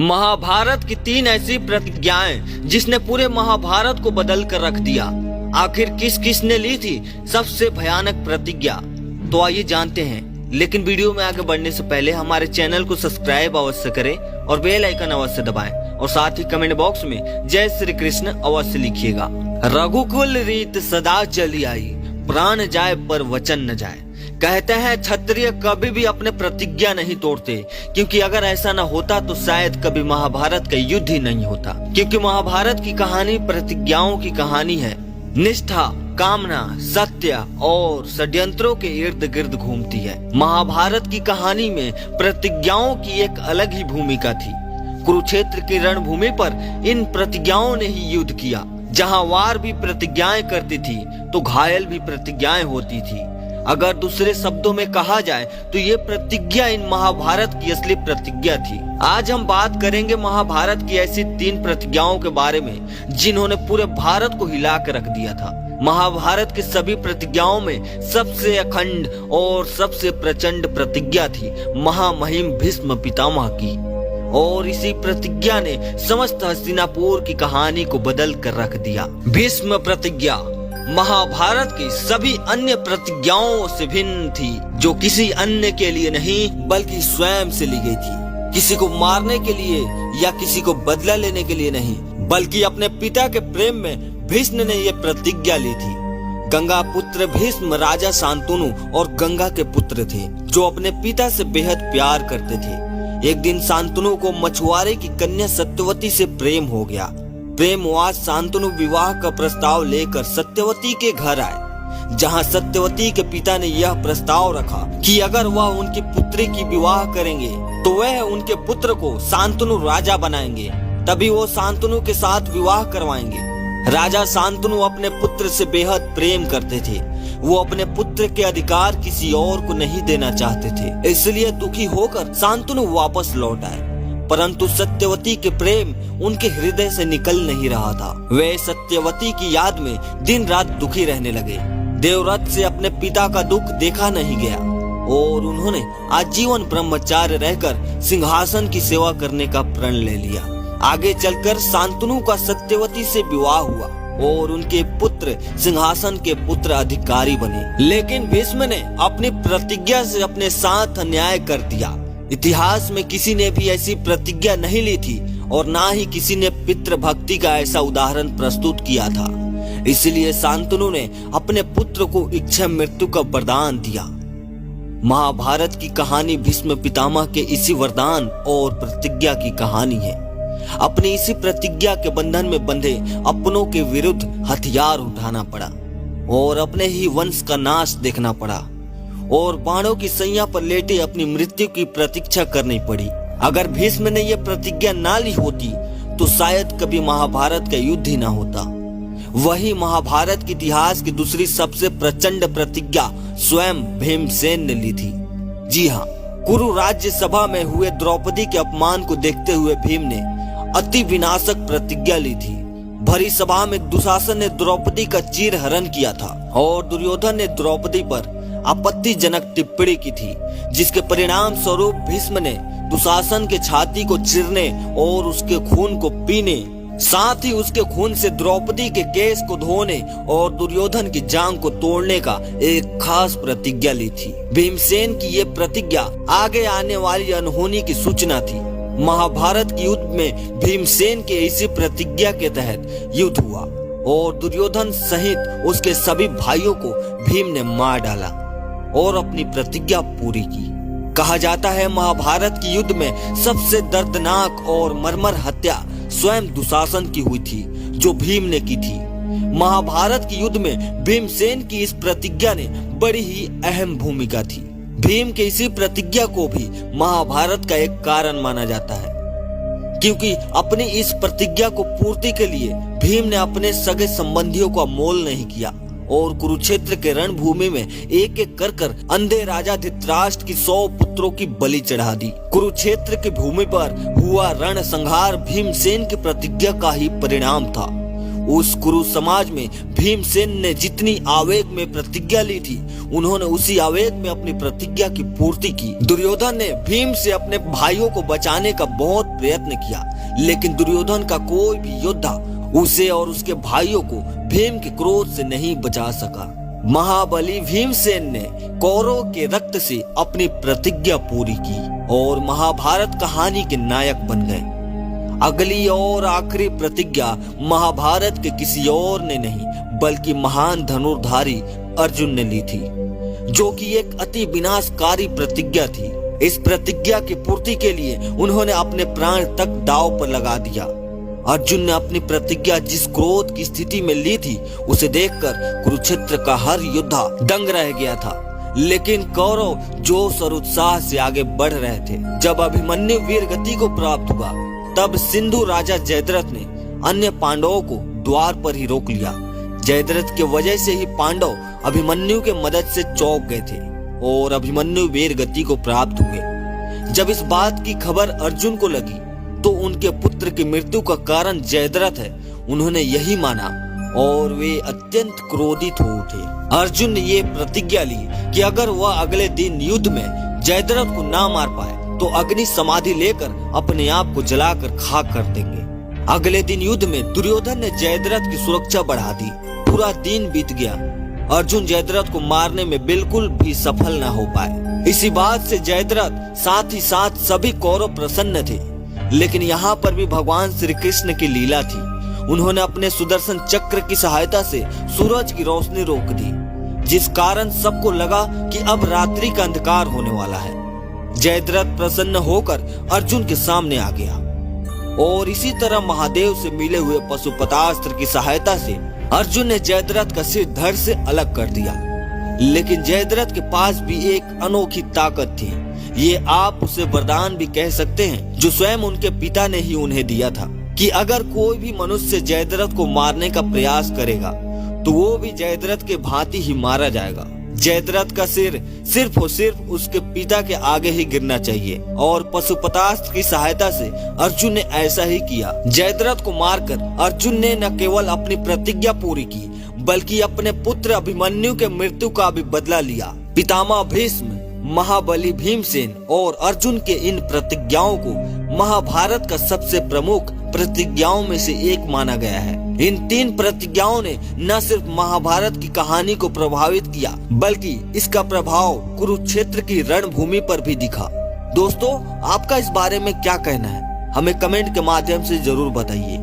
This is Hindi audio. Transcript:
महाभारत की 3 ऐसी प्रतिज्ञाएं जिसने पूरे महाभारत को बदल कर रख दिया। आखिर किस किस ने ली थी सबसे भयानक प्रतिज्ञा, तो आइए जानते हैं। लेकिन वीडियो में आगे बढ़ने से पहले हमारे चैनल को सब्सक्राइब अवश्य करें और बेल आइकन अवश्य दबाएं और साथ ही कमेंट बॉक्स में जय श्री कृष्ण अवश्य लिखिएगा। रघुकुल रीत सदा चली आई, प्राण जाए पर वचन न जाए। कहते हैं क्षत्रिय कभी भी अपने प्रतिज्ञा नहीं तोड़ते, क्योंकि अगर ऐसा न होता तो शायद कभी महाभारत का युद्ध ही नहीं होता। क्योंकि महाभारत की कहानी प्रतिज्ञाओं की कहानी है। निष्ठा, कामना, सत्य और षड्यंत्रों के इर्द गिर्द घूमती है। महाभारत की कहानी में प्रतिज्ञाओं की एक अलग ही भूमिका थी। कुरुक्षेत्र की रणभूमि पर इन प्रतिज्ञाओं ने ही युद्ध किया। जहां वार भी प्रतिज्ञाएं करती थी तो घायल भी प्रतिज्ञाएं होती थी। अगर दूसरे शब्दों में कहा जाए तो ये प्रतिज्ञा इन महाभारत की असली प्रतिज्ञा थी। आज हम बात करेंगे महाभारत की ऐसी 3 प्रतिज्ञाओं के बारे में जिन्होंने पूरे भारत को हिला कर रख दिया था। महाभारत की सभी प्रतिज्ञाओं में सबसे अखंड और सबसे प्रचंड प्रतिज्ञा थी महामहिम भीष्म पितामह की, और इसी प्रतिज्ञा ने समस्त हस्तिनापुर की कहानी को बदल कर रख दिया। भीष्म प्रतिज्ञा महाभारत की सभी अन्य प्रतिज्ञाओं से भिन्न थी, जो किसी अन्य के लिए नहीं बल्कि स्वयं से ली गई थी। किसी को मारने के लिए या किसी को बदला लेने के लिए नहीं, बल्कि अपने पिता के प्रेम में भीष्म ने यह प्रतिज्ञा ली थी। गंगा पुत्र भीष्म राजा शांतनु और गंगा के पुत्र थे, जो अपने पिता से बेहद प्यार करते थे। एक दिन शांतनु को मछुआरे की कन्या सत्यवती से प्रेम हो गया। प्रेमवश शांतनु विवाह का प्रस्ताव लेकर सत्यवती के घर आए, जहां सत्यवती के पिता ने यह प्रस्ताव रखा कि अगर वह उनकी पुत्री की विवाह करेंगे तो वह उनके पुत्र को शांतनु राजा बनाएंगे, तभी वो शांतनु के साथ विवाह करवाएंगे। राजा शांतनु अपने पुत्र से बेहद प्रेम करते थे। वो अपने पुत्र के अधिकार किसी और को नहीं देना चाहते थे, इसलिए दुखी होकर शांतनु वापस लौट आए। परंतु सत्यवती के प्रेम उनके हृदय से निकल नहीं रहा था। वे सत्यवती की याद में दिन रात दुखी रहने लगे। देवव्रत से अपने पिता का दुख देखा नहीं गया और उन्होंने आजीवन ब्रह्मचार्य रहकर सिंहासन की सेवा करने का प्रण ले लिया। आगे चलकर शांतनु का सत्यवती से विवाह हुआ और उनके पुत्र सिंहासन के पुत्र अधिकारी बने। लेकिन भीष्म ने अपनी प्रतिज्ञा से अपने साथ अन्याय कर दिया। इतिहास में किसी ने भी ऐसी प्रतिज्ञा नहीं ली थी और ना ही किसी ने पितृभक्ति का ऐसा उदाहरण प्रस्तुत किया था। इसलिए शांतनु ने अपने पुत्र को इच्छा मृत्यु का वरदान दिया। महाभारत की कहानी भीष्म पितामह के इसी वरदान और प्रतिज्ञा की कहानी है। अपनी इसी प्रतिज्ञा के बंधन में बंधे अपनों के विरुद्ध हथियार उठाना पड़ा और अपने ही वंश का नाश देखना पड़ा और बाणों की सैया पर लेटे अपनी मृत्यु की प्रतीक्षा करनी पड़ी। अगर भीष्म ने यह प्रतिज्ञा ना ली होती तो शायद कभी महाभारत का युद्ध ही ना होता। वही महाभारत के इतिहास की दूसरी सबसे प्रचंड प्रतिज्ञा स्वयं भीमसेन ने ली थी। जी हाँ, कुरु राज्य सभा में हुए द्रौपदी के अपमान को देखते हुए भीम ने अति विनाशक प्रतिज्ञा ली थी। भरी सभा में दुशासन ने द्रौपदी का चीरहरण किया था और दुर्योधन ने द्रौपदी पर आपत्तिजनक टिप्पणी की थी, जिसके परिणाम स्वरूप भीष्म ने दुशासन के छाती को चीरने और उसके खून को पीने, साथ ही उसके खून से द्रौपदी के केश को धोने और दुर्योधन की जांघ को तोड़ने का एक खास प्रतिज्ञा ली थी। भीमसेन की ये प्रतिज्ञा आगे आने वाली अनहोनी की सूचना थी। महाभारत के युद्ध में भीमसेन के इसी प्रतिज्ञा के तहत युद्ध हुआ और दुर्योधन सहित उसके सभी भाइयों को भीम ने मार डाला और अपनी प्रतिज्ञा पूरी की। कहा जाता है महाभारत के युद्ध में सबसे दर्दनाक और मर्मर हत्या स्वयं दुशासन की हुई थी, जो भीम ने की थी। महाभारत के युद्ध में भीमसेन की इस प्रतिज्ञा ने बड़ी ही अहम भूमिका थी। भीम के इसी प्रतिज्ञा को भी महाभारत का एक कारण माना जाता है, क्योंकि अपनी इस प्रतिज्ञा को पूर्ति के लिए भीम ने अपने सगे संबंधियों का मोल नहीं किया और कुरुक्षेत्र के रणभूमि में एक एक कर अंधे राजा धृतराष्ट्र की 100 पुत्रों की बलि चढ़ा दी। कुरुक्षेत्र की भूमि पर हुआ रण संहार भीमसेन की प्रतिज्ञा का ही परिणाम था। उस कुरु समाज में भीमसेन ने जितनी आवेग में प्रतिज्ञा ली थी, उन्होंने उसी आवेग में अपनी प्रतिज्ञा की पूर्ति की। दुर्योधन ने भीम से अपने भाइयों को बचाने का बहुत प्रयत्न किया, लेकिन दुर्योधन का कोई भी योद्धा उसे और उसके भाइयों को भीम के क्रोध से नहीं बचा सका। महाबली भीमसेन ने कौरवों के रक्त से अपनी प्रतिज्ञा पूरी की और महाभारत कहानी के नायक बन गए। अगली और आखिरी प्रतिज्ञा महाभारत के किसी और ने नहीं बल्कि महान धनुर्धारी अर्जुन ने ली थी, जो कि एक अति विनाशकारी प्रतिज्ञा थी। इस प्रतिज्ञा की पूर्ति के लिए उन्होंने अपने प्राण तक दांव पर लगा दिया। अर्जुन ने अपनी प्रतिज्ञा जिस क्रोध की स्थिति में ली थी, उसे देखकर कुरुक्षेत्र का हर योद्धा दंग रह गया था। लेकिन कौरव जोश और उत्साह से आगे बढ़ रहे थे। जब अभिमन्यु वीर गति को प्राप्त हुआ, तब सिंधु राजा जयद्रथ ने अन्य पांडवों को द्वार पर ही रोक लिया। जयद्रथ के वजह से ही पांडव अभिमन्यु के मदद से चौंक गए थे और अभिमन्यु वीर गति को प्राप्त हुए। जब इस बात की खबर अर्जुन को लगी, तो उनके पुत्र की मृत्यु का कारण जयद्रथ है, उन्होंने यही माना और वे अत्यंत क्रोधित हो उठे। अर्जुन ने ये प्रतिज्ञा ली कि अगर वह अगले दिन युद्ध में जयद्रथ को ना मार पाए, तो अग्नि समाधि लेकर अपने आप को जलाकर खाक कर देंगे। अगले दिन युद्ध में दुर्योधन ने जयद्रथ की सुरक्षा बढ़ा दी। पूरा दिन बीत गया, अर्जुन जयद्रथ को मारने में बिल्कुल भी सफल न हो पाए। इसी बात से जयद्रथ साथ ही साथ सभी कौरव प्रसन्न थे। लेकिन यहाँ पर भी भगवान श्री कृष्ण की लीला थी। उन्होंने अपने सुदर्शन चक्र की सहायता से सूरज की रोशनी रोक दी, जिस कारण सबको लगा कि अब रात्रि का अंधकार होने वाला है। जयद्रथ प्रसन्न होकर अर्जुन के सामने आ गया और इसी तरह महादेव से मिले हुए पशुपतास्त्र की सहायता से अर्जुन ने जयद्रथ का सिर धड़ से अलग कर दिया। लेकिन जयद्रथ के पास भी एक अनोखी ताकत थी। ये आप उसे वरदान भी कह सकते हैं, जो स्वयं उनके पिता ने ही उन्हें दिया था, कि अगर कोई भी मनुष्य जयद्रथ को मारने का प्रयास करेगा, तो वो भी जयद्रथ के भांति ही मारा जाएगा। जयद्रथ का सिर सिर्फ और सिर्फ उसके पिता के आगे ही गिरना चाहिए और पशुपतास्त्र की सहायता से अर्जुन ने ऐसा ही किया। जयद्रथ को मारकर अर्जुन ने न केवल अपनी प्रतिज्ञा पूरी की, बल्कि अपने पुत्र अभिमन्यु के मृत्यु का भी बदला लिया। पितामह भीष्म, महाबली भीमसेन और अर्जुन के इन प्रतिज्ञाओं को महाभारत का सबसे प्रमुख प्रतिज्ञाओं में से एक माना गया है। इन 3 प्रतिज्ञाओं ने न सिर्फ महाभारत की कहानी को प्रभावित किया, बल्कि इसका प्रभाव कुरुक्षेत्र की रणभूमि पर भी दिखा। दोस्तों, आपका इस बारे में क्या कहना है? हमें कमेंट के माध्यम से जरूर बताइए।